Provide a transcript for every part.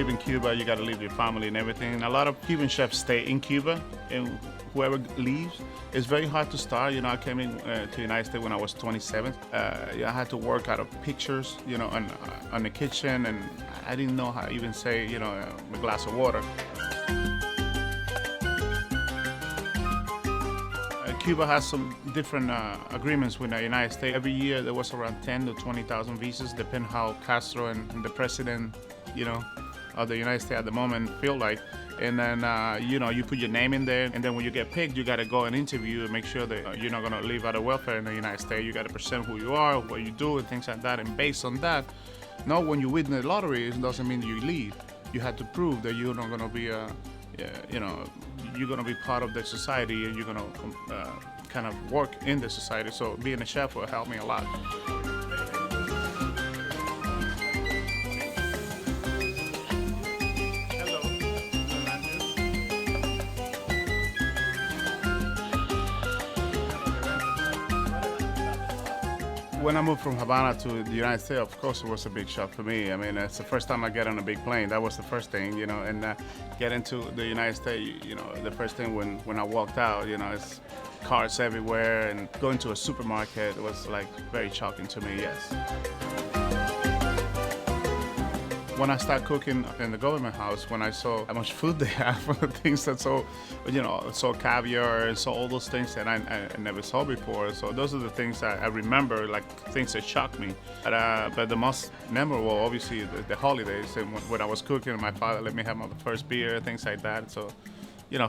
live in Cuba, you got to leave your family and everything. A lot of Cuban chefs stay in Cuba, and whoever leaves, it's very hard to start. I came in to the United States when I was 27. I had to work out of pictures, on the kitchen, and I didn't know how to even say, a glass of water. Cuba has some different agreements with the United States. Every year there was around 10 to 20,000 visas, depending how Castro and the president, of the United States at the moment feel like. And then, you put your name in there, and then when you get picked, you got to go and interview and make sure that you're not going to live out of welfare in the United States. You got to present who you are, what you do, and things like that. And based on that, not when you win the lottery, it doesn't mean you leave. You have to prove that you're not going to be you're going to be part of the society, and you're going to kind of work in the society. So being a chef will help me a lot. When I moved from Havana to the United States, of course, it was a big shock for me. I mean, it's the first time I get on a big plane. That was the first thing, and get into the United States, the first thing when I walked out, it's cars everywhere, and going to a supermarket was like very shocking to me, yes. When I started cooking in the government house, when I saw how much food they have, things that saw caviar and saw all those things that I never saw before. So those are the things that I remember, like things that shocked me. But the most memorable, obviously, the holidays. And when I was cooking, my father let me have my first beer, things like that. So,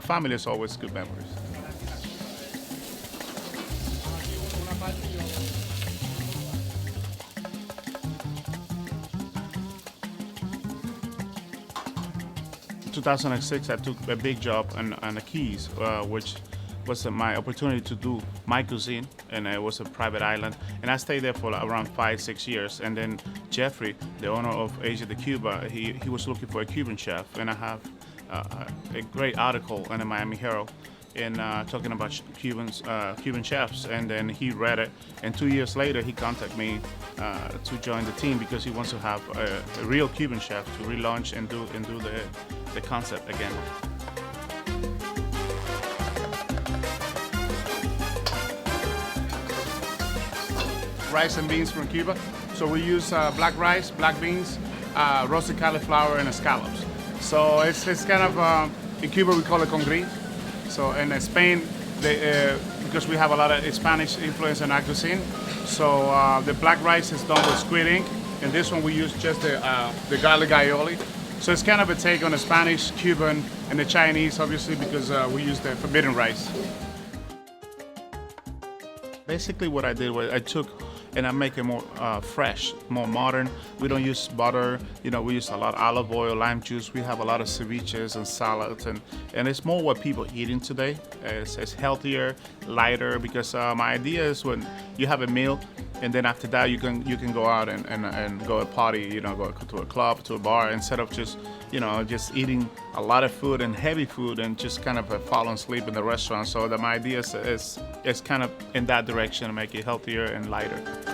family is always good memories. 2006, I took a big job on the Keys, which was my opportunity to do my cuisine, and it was a private island. And I stayed there for around 5-6 years. And then Jeffrey, the owner of Asia de Cuba, he was looking for a Cuban chef, and I have a great article in the Miami Herald talking about Cuban chefs, and then he read it, and 2 years later he contacted me to join the team because he wants to have a real Cuban chef to relaunch and do the concept again. Rice and beans from Cuba. So we use black rice, black beans, roasted cauliflower, and scallops. So it's kind of, in Cuba we call it con gris. So in Spain, because we have a lot of Spanish influence in our cuisine, so the black rice is done with squid ink, and this one we use just the garlic aioli. So it's kind of a take on the Spanish, Cuban, and the Chinese, obviously, because we use the forbidden rice. Basically what I did was I took and I make it more fresh, more modern. We don't use butter, we use a lot of olive oil, lime juice. We have a lot of ceviches and salads, and it's more what people are eating today. It's healthier, lighter, because my idea is when you have a meal, and then after that you can go out and go to a party, go to a club, to a bar, instead of just eating a lot of food and heavy food and just kind of fall asleep in the restaurant. So my idea is kind of in that direction, to make it healthier and lighter.